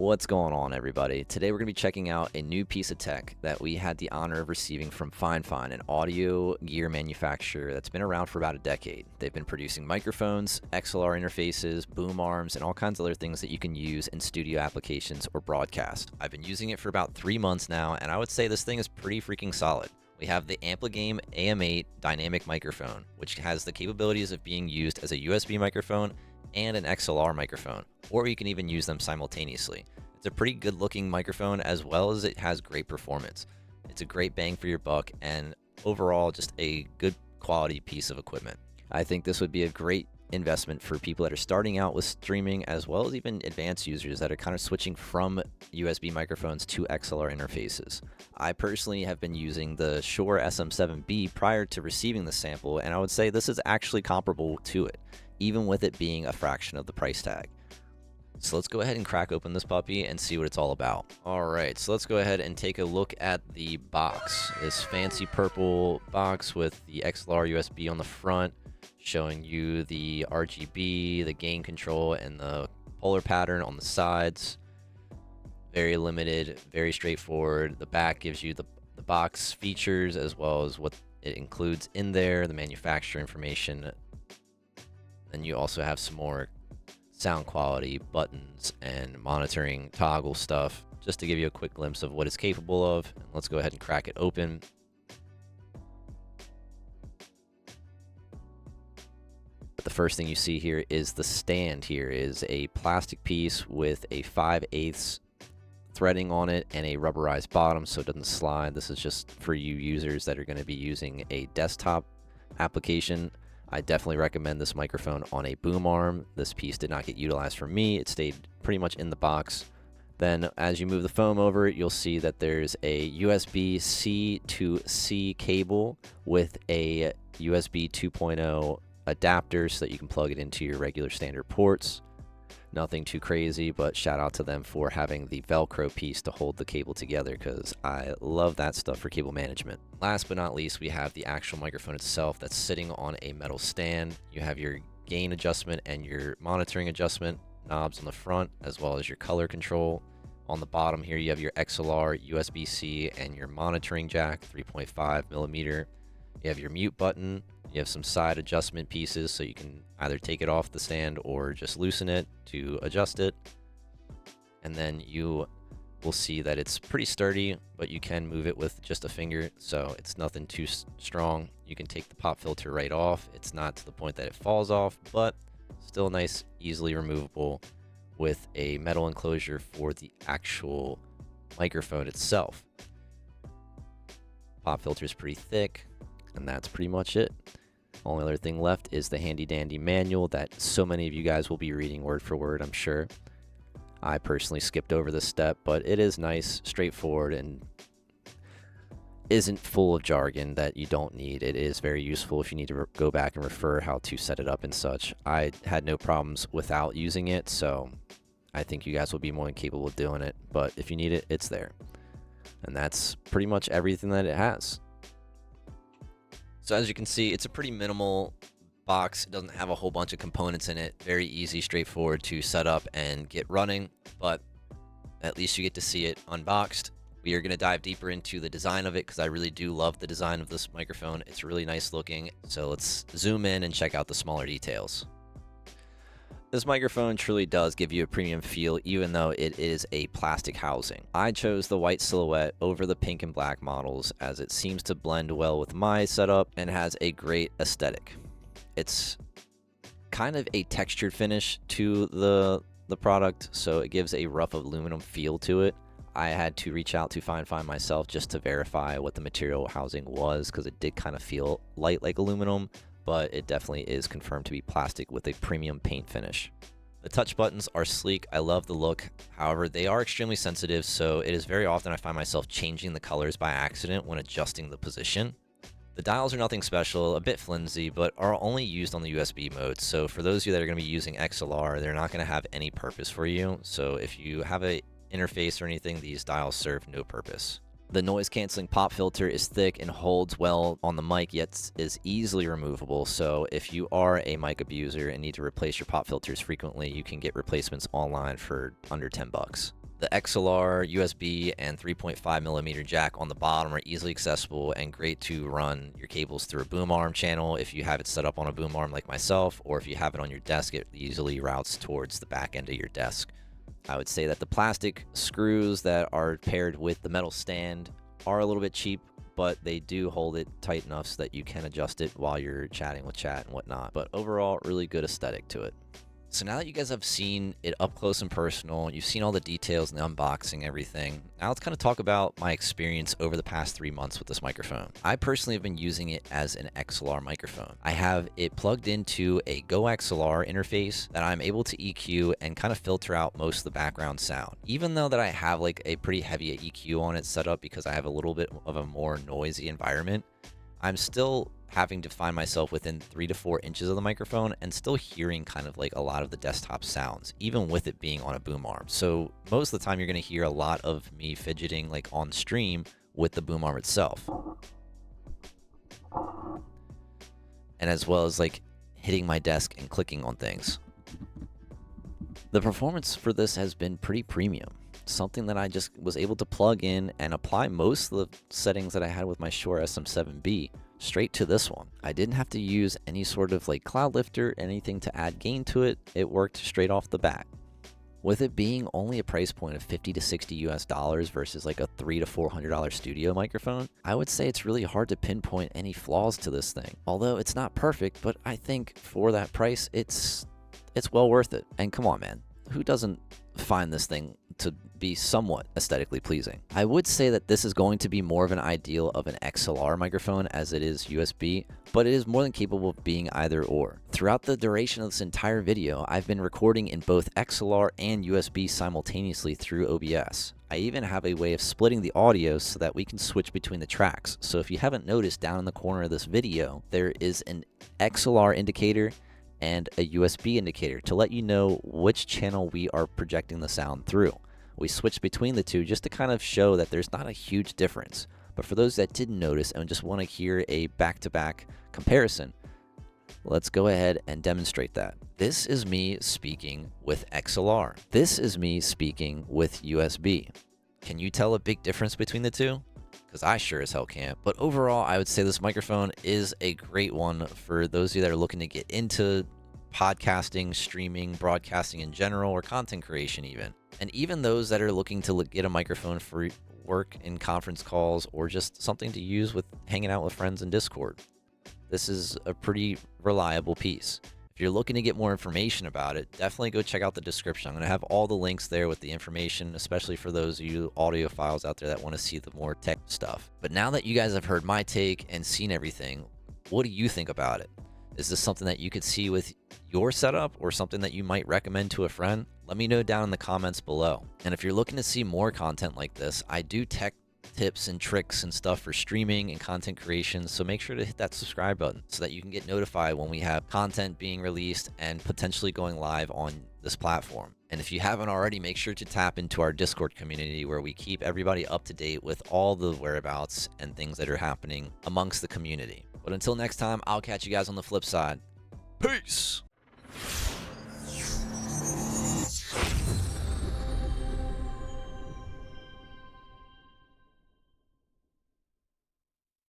What's going on, everybody? Today we're going to be checking out a new piece of tech that we had the honor of receiving from FIFINE, an audio gear manufacturer that's been around for about a decade. They've been producing microphones, XLR interfaces, boom arms, and all kinds of other things that you can use in studio applications or broadcast. I've been using it for about 3 months now, and I would say this thing is pretty freaking solid. We have the FIFINE AM8 dynamic microphone, which has the capabilities of being used as a USB microphone and an XLR microphone, or you can even use them simultaneously. It's a pretty good looking microphone, as well as it has great performance. It's a great bang for your buck, and overall just a good quality piece of equipment. I think this would be a great investment for people that are starting out with streaming, as well as even advanced users that are kind of switching from USB microphones to XLR interfaces. I personally have been using the Shure SM7B prior to receiving the sample, and I would say this is actually comparable to it, even with it being a fraction of the price tag. So let's go ahead and crack open this puppy and see what it's all about. All right, so let's go ahead and take a look at the box. This fancy purple box with the XLR USB on the front, showing you the RGB, the gain control, and the polar pattern on the sides. Very limited, very straightforward. The back gives you the box features, as well as what it includes in there, the manufacturer information. Then you also have some more sound quality buttons and monitoring toggle stuff, just to give you a quick glimpse of what it's capable of. And let's go ahead and crack it open. But the first thing you see here is the stand. Here is a plastic piece with a 5/8 threading on it and a rubberized bottom so it doesn't slide. This is just for you users that are going to be using a desktop application. I definitely recommend this microphone on a boom arm. This piece did not get utilized for me. It stayed pretty much in the box. Then as you move the foam over it, you'll see that there's a USB-C to C cable with a USB 2.0 adapter so that you can plug it into your regular standard ports. Nothing too crazy, but shout out to them for having the Velcro piece to hold the cable together, because I love that stuff for cable management. Last but not least, we have the actual microphone itself that's sitting on a metal stand. You have your gain adjustment and your monitoring adjustment knobs on the front, as well as your color control. On the bottom here, you have your XLR, USB-C, and your monitoring jack, 3.5 millimeter. You have your mute button. You have some side adjustment pieces, so you can either take it off the stand or just loosen it to adjust it. And then you will see that it's pretty sturdy, but you can move it with just a finger, so it's nothing too strong. You can take the pop filter right off. It's not to the point that it falls off, but still nice, easily removable with a metal enclosure for the actual microphone itself. Pop filter is pretty thick, and that's pretty much it. Only other thing left is the handy dandy manual that so many of you guys will be reading word for word, I'm sure. I personally skipped over this step, but it is nice, straightforward, and isn't full of jargon that you don't need. It is very useful if you need to go back and refer how to set it up and such. I had no problems without using it, so I think you guys will be more than capable of doing it. But if you need it, it's there. And that's pretty much everything that it has. So as you can see, it's a pretty minimal box. It doesn't have a whole bunch of components in it. Very easy, straightforward to set up and get running, but at least you get to see it unboxed. We are going to dive deeper into the design of it, because I really do love the design of this microphone. It's really nice looking. So let's zoom in and check out the smaller details. This microphone truly does give you a premium feel, even though it is a plastic housing. I chose the white silhouette over the pink and black models, as it seems to blend well with my setup and has a great aesthetic. It's kind of a textured finish to the product, so it gives a rough aluminum feel to it. I had to reach out to FIFINE myself just to verify what the material housing was, because it did kind of feel light like aluminum, but it definitely is confirmed to be plastic with a premium paint finish. The touch buttons are sleek. I love the look. However, they are extremely sensitive, so it is very often I find myself changing the colors by accident when adjusting the position. The dials are nothing special, a bit flimsy, but are only used on the USB mode. So for those of you that are going to be using XLR, they're not going to have any purpose for you. So if you have an interface or anything, these dials serve no purpose. The noise canceling pop filter is thick and holds well on the mic, yet is easily removable. So if you are a mic abuser and need to replace your pop filters frequently, you can get replacements online for under $10. The XLR, USB, and 3.5mm jack on the bottom are easily accessible and great to run your cables through a boom arm channel if you have it set up on a boom arm like myself, or if you have it on your desk, it easily routes towards the back end of your desk. I would say that the plastic screws that are paired with the metal stand are a little bit cheap, but they do hold it tight enough so that you can adjust it while you're chatting with chat and whatnot. But overall, really good aesthetic to it. So now that you guys have seen it up close and personal, you've seen all the details and the unboxing, everything, now let's kind of talk about my experience over the past 3 months with this microphone. I personally have been using it as an XLR microphone. I have it plugged into a Go XLR interface that I'm able to EQ and kind of filter out most of the background sound. Even though that I have like a pretty heavy EQ on it set up because I have a little bit of a more noisy environment, I'm still having to find myself within 3 to 4 inches of the microphone and still hearing kind of like a lot of the desktop sounds, even with it being on a boom arm. So most of the time you're going to hear a lot of me fidgeting like on stream with the boom arm itself. And as well as like hitting my desk and clicking on things. The performance for this has been pretty premium. Something that I just was able to plug in and apply most of the settings that I had with my Shure SM7B straight to this one. I didn't have to use any sort of like cloud lifter, anything to add gain to it. It worked straight off the bat. With it being only a price point of $50 to $60 versus like a $300 to $400 studio microphone, I would say it's really hard to pinpoint any flaws to this thing. Although it's not perfect, but I think for that price, it's well worth it. And come on, man, who doesn't find this thing to be somewhat aesthetically pleasing? I would say that this is going to be more of an ideal of an XLR microphone as it is USB, but it is more than capable of being either or. Throughout the duration of this entire video, I've been recording in both XLR and USB simultaneously through OBS. I even have a way of splitting the audio so that we can switch between the tracks. So if you haven't noticed, down in the corner of this video, there is an XLR indicator and a USB indicator to let you know which channel we are projecting the sound through. We switched between the two just to kind of show that there's not a huge difference. But for those that didn't notice and just want to hear a back-to-back comparison, let's go ahead and demonstrate that. This is me speaking with XLR. This is me speaking with USB. Can you tell a big difference between the two? Because I sure as hell can't. But overall, I would say this microphone is a great one for those of you that are looking to get into podcasting, streaming, broadcasting in general, or content creation even. And even those that are looking to get a microphone for work in conference calls or just something to use with hanging out with friends in Discord. This is a pretty reliable piece. If you're looking to get more information about it, definitely go check out the description. I'm going to have all the links there with the information, especially for those of you audiophiles out there that want to see the more tech stuff. But now that you guys have heard my take and seen everything, what do you think about it? Is this something that you could see with your setup or something that you might recommend to a friend? Let me know down in the comments below. And if you're looking to see more content like this, I do tech tips and tricks and stuff for streaming and content creation, so make sure to hit that subscribe button so that you can get notified when we have content being released and potentially going live on this platform. And if you haven't already, make sure to tap into our Discord community where we keep everybody up to date with all the whereabouts and things that are happening amongst the community. But until next time, I'll catch you guys on the flip side. Peace!